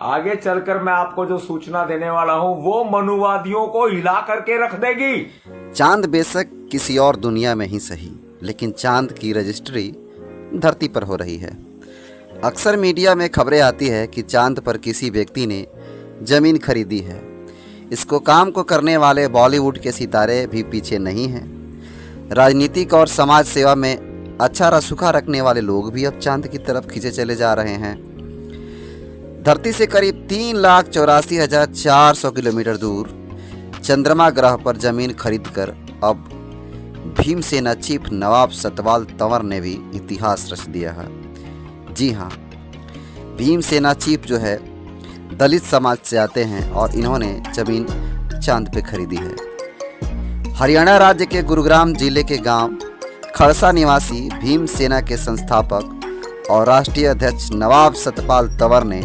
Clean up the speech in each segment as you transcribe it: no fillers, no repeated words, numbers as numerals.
आगे चलकर मैं आपको जो सूचना देने वाला हूं वो मनुवादियों को हिला करके रख देगी। चांद बेशक किसी और दुनिया में ही सही, लेकिन चांद की रजिस्ट्री धरती पर हो रही है। अक्सर मीडिया में खबरें आती है कि चांद पर किसी व्यक्ति ने ज़मीन खरीदी है। इसको काम को करने वाले बॉलीवुड के सितारे भी पीछे नहीं हैं। राजनीतिक और समाज सेवा में अच्छा रसूखा रखने वाले लोग भी अब चांद की तरफ खींचे चले जा रहे हैं। धरती से करीब 3,84,400 किलोमीटर दूर चंद्रमा ग्रह पर ज़मीन खरीदकर अब भीमसेना चीफ नवाब सतपाल तंवर ने भी इतिहास रच दिया है। जी हाँ, भीमसेना चीफ जो है दलित समाज से आते हैं और इन्होंने ज़मीन चांद पे खरीदी है। हरियाणा राज्य के गुरुग्राम जिले के गांव खड़सा निवासी भीमसेना के संस्थापक और राष्ट्रीय अध्यक्ष नवाब सतपाल तंवर ने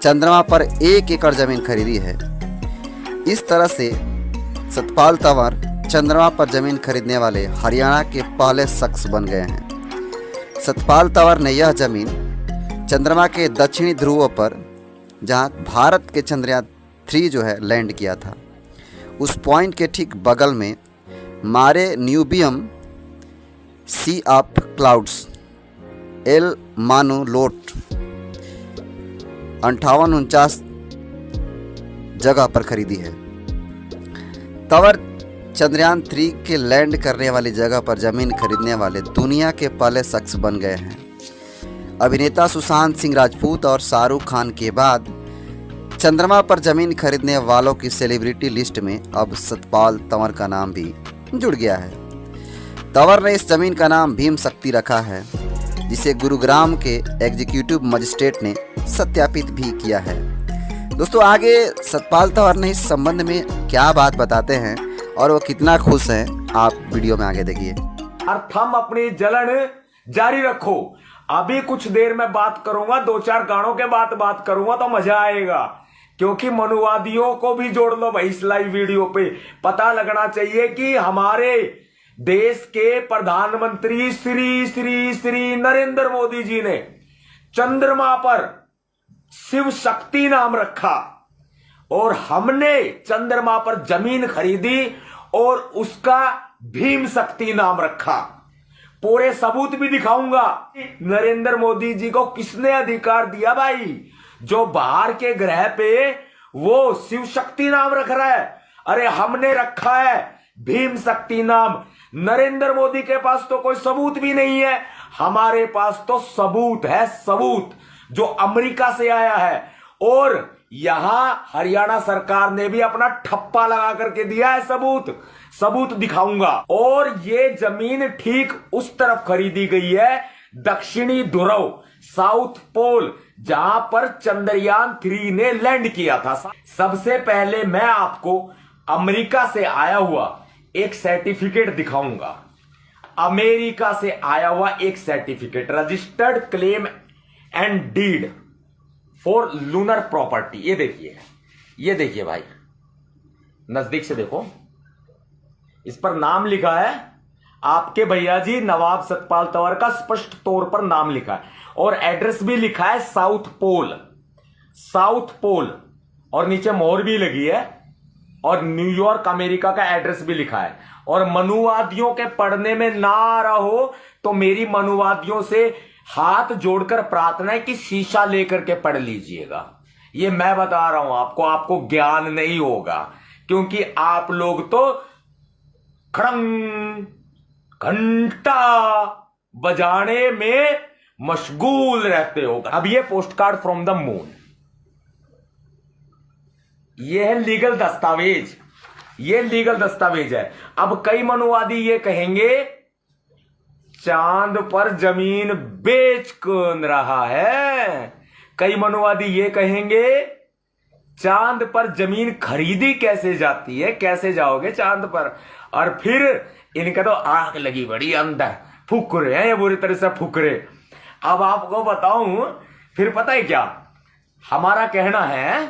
चंद्रमा पर 1 एकड़ ज़मीन खरीदी है। इस तरह से सतपाल तंवर चंद्रमा पर ज़मीन खरीदने वाले हरियाणा के पहले शख्स बन गए हैं। सतपाल तंवर ने यह ज़मीन चंद्रमा के दक्षिणी ध्रुव पर, जहां भारत के चंद्रयान 3 जो है लैंड किया था, उस पॉइंट के ठीक बगल में मारे न्यूबियम सी ऑफ क्लाउड्स एल मानू लोट 58-49 जगह पर खरीदी है। तंवर चंद्रयान 3 के लैंड करने वाली जगह पर ज़मीन खरीदने वाले दुनिया के पहले शख्स बन गए हैं। अभिनेता सुशांत सिंह राजपूत और शाहरुख खान के बाद चंद्रमा पर ज़मीन खरीदने वालों की सेलिब्रिटी लिस्ट में अब सतपाल तंवर का नाम भी जुड़ गया है। तंवर ने इस ज़मीन का नाम भीम शक्ति रखा है, जिसे गुरुग्राम के एग्जीक्यूटिव मजिस्ट्रेट ने सत्यापित भी किया है। दोस्तों, आगे सतपाल तंवर ने इस संबंध में क्या बात बताते हैं और वो कितना खुश हैं, आप वीडियो में आगे देखिए। तुम अपनी जलन जारी रखो। अभी कुछ देर में बात करूंगा, 2-4 गानों के बाद बात करूंगा तो मजा आएगा, क्योंकि मनुवादियों को भी जोड़ लो भाई इस लाइव वीडियो पे। पता लगना चाहिए कि हमारे देश के प्रधानमंत्री श्री श्री श्री नरेंद्र मोदी जी ने चंद्रमा पर शिव शक्ति नाम रखा और हमने चंद्रमा पर जमीन खरीदी और उसका भीम शक्ति नाम रखा। पूरे सबूत भी दिखाऊंगा। नरेंद्र मोदी जी को किसने अधिकार दिया भाई, जो बाहर के ग्रह पे वो शिव शक्ति नाम रख रहा है? अरे हमने रखा है भीम शक्ति नाम। नरेंद्र मोदी के पास तो कोई सबूत भी नहीं है, हमारे पास तो सबूत है, सबूत जो अमेरिका से आया है। और यहां हरियाणा सरकार ने भी अपना ठप्पा लगा करके दिया है सबूत। सबूत दिखाऊंगा। और ये जमीन ठीक उस तरफ खरीदी गई है, दक्षिणी ध्रुव, साउथ पोल, जहां पर चंद्रयान 3 ने लैंड किया था। सबसे पहले मैं आपको अमेरिका से आया हुआ एक सर्टिफिकेट दिखाऊंगा। अमेरिका से आया हुआ एक certificate, registered claim and deed for lunar property. ये देखिए, ये देखिए भाई, नजदीक से देखो, इस पर नाम लिखा है आपके भैया जी नवाब सतपाल तंवर का स्पष्ट तौर पर नाम लिखा है और एड्रेस भी लिखा है साउथ पोल, साउथ पोल, और नीचे मोहर भी लगी है और न्यूयॉर्क अमेरिका का एड्रेस भी लिखा है। और मनुवादियों के पढ़ने में ना आ रहा हो तो मेरी मनुवादियों से हाथ जोड़कर प्रार्थना है कि शीशा लेकर के पढ़ लीजिएगा। ये मैं बता रहा हूं आपको, आपको ज्ञान नहीं होगा, क्योंकि आप लोग तो खड़ंग घंटा बजाने में मशगूल रहते हो। अब ये post card from the moon, ये है लीगल दस्तावेज, ये लीगल दस्तावेज है। अब कई मनुवादी ये कहेंगे चांद पर जमीन बेच कौन रहा है, कई मनुवादी ये कहेंगे चांद पर जमीन खरीदी कैसे जाती है, कैसे जाओगे चांद पर। और फिर इनका तो आंख लगी बड़ी अंदर, फूक रहे हैं ये बुरी तरह से फूक रहे। अब आपको बताऊं, फिर पता है क्या हमारा कहना है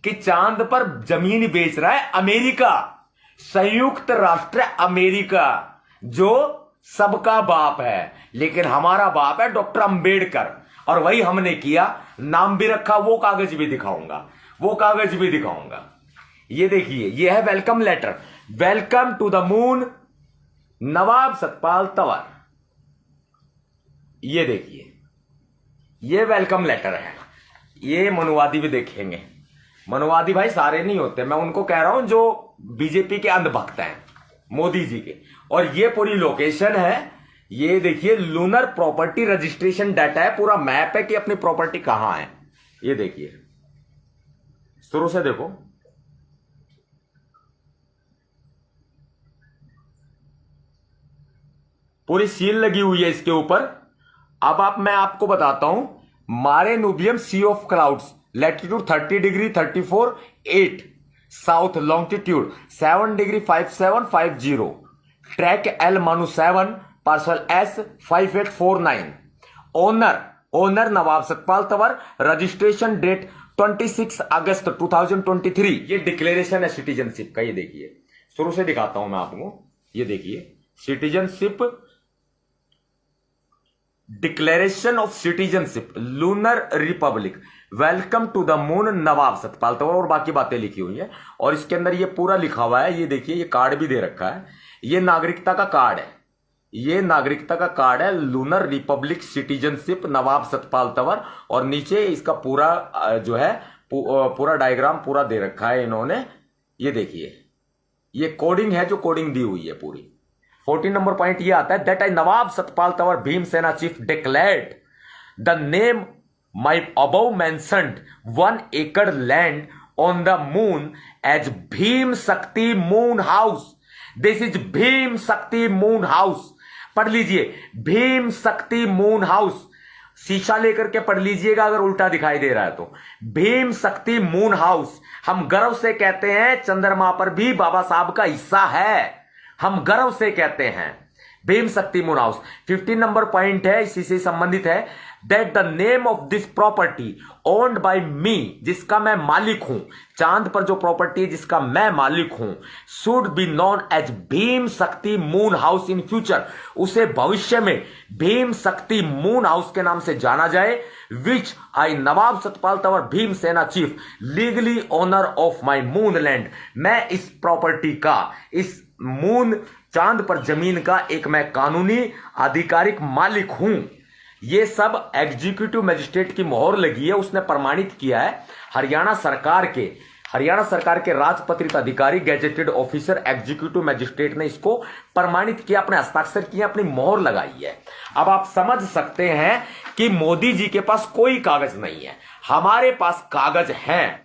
कि चांद पर जमीन बेच रहा है अमेरिका, संयुक्त राष्ट्र अमेरिका, जो सबका बाप है। लेकिन हमारा बाप है डॉक्टर अंबेडकर। और वही हमने किया, नाम भी रखा, वो कागज भी दिखाऊंगा, वो कागज भी दिखाऊंगा। ये देखिए, ये है welcome letter, welcome to the moon Nawab Satpal Tanwar. ये देखिए, ये वेलकम लेटर है। ये मनुवादी भी देखेंगे। मनुवादी भाई सारे नहीं होते, मैं उनको कह रहा हूं जो बीजेपी के अंधभक्त हैं, मोदी जी के। और ये पूरी लोकेशन है, ये देखिए लूनर प्रॉपर्टी रजिस्ट्रेशन डाटा है, पूरा मैप है कि अपनी प्रॉपर्टी कहां है। ये देखिए, शुरू से देखो, पूरी सील लगी हुई है इसके ऊपर। अब मैं आपको बताता हूं, Mare Nubium sea of clouds, latitude 30 degree 34.8, south longitude 7 degree 5750, track L मानु 7, parcel S 5849, owner Nawab Satpal Tanwar, registration date 26 August 2023। ये डिक्लेरेशन है सिटीजनशिप का। ये देखिए, शुरू से दिखाता हूं मैं आपको। ये देखिए, citizenship, declaration of citizenship, lunar republic, welcome to the moon Nawab Satpal Tanwar, और बाकी बातें लिखी हुई है। और इसके अंदर ये पूरा लिखा हुआ है। ये देखिए, ये कार्ड भी दे रखा है, ये नागरिकता का कार्ड है, ये नागरिकता का कार्ड है, लूनर रिपब्लिक सिटीजनशिप नवाब सतपाल तंवर। और नीचे इसका पूरा जो है पूरा डायग्राम पूरा दे रखा है इन्होंने। ये देखिए, ये कोडिंग है, जो कोडिंग दी हुई है पूरी। 14 नंबर पॉइंट ये आता है, that I Nawab Satpal Tanwar Bhimsena chief declared the name my above mentioned 1 acre land on the moon as Bhim Shakti moon house. This is Bhim Shakti moon house. पढ़ लीजिए, भीम शक्ति मून हाउस। शीशा लेकर के पढ़ लीजिएगा अगर उल्टा दिखाई दे रहा है तो। भीम शक्ति मून हाउस, हम गर्व से कहते हैं चंद्रमा पर भी बाबा साहब का हिस्सा है, हम गर्व से कहते हैं Bhim Shakti moon house. 15 number point है, इसी से संबंधित है, that the name of this property owned by me, जिसका मैं मालिक हूं, चांद पर जो प्रॉपर्टी है जिसका मैं मालिक हूं, should be known as Bhim Shakti moon house in future, उसे भविष्य में भीम शक्ति मून हाउस के नाम से जाना जाए, विच आई नवाब सतपाल तंवर भीम सेना chief legally owner of my moon land, मैं इस प्रॉपर्टी का, इस मून चांद पर जमीन का एक मैं कानूनी आधिकारिक मालिक हूं। ये सब एग्जीक्यूटिव मजिस्ट्रेट की मोहर लगी है, उसने प्रमाणित किया है। हरियाणा सरकार के राजपत्रित अधिकारी, गैजेटेड ऑफिसर, एग्जीक्यूटिव मजिस्ट्रेट ने इसको प्रमाणित किया, अपने हस्ताक्षर किए, अपनी मोहर लगाई है। अब आप समझ सकते हैं कि मोदी जी के पास कोई कागज नहीं है, हमारे पास कागज हैं।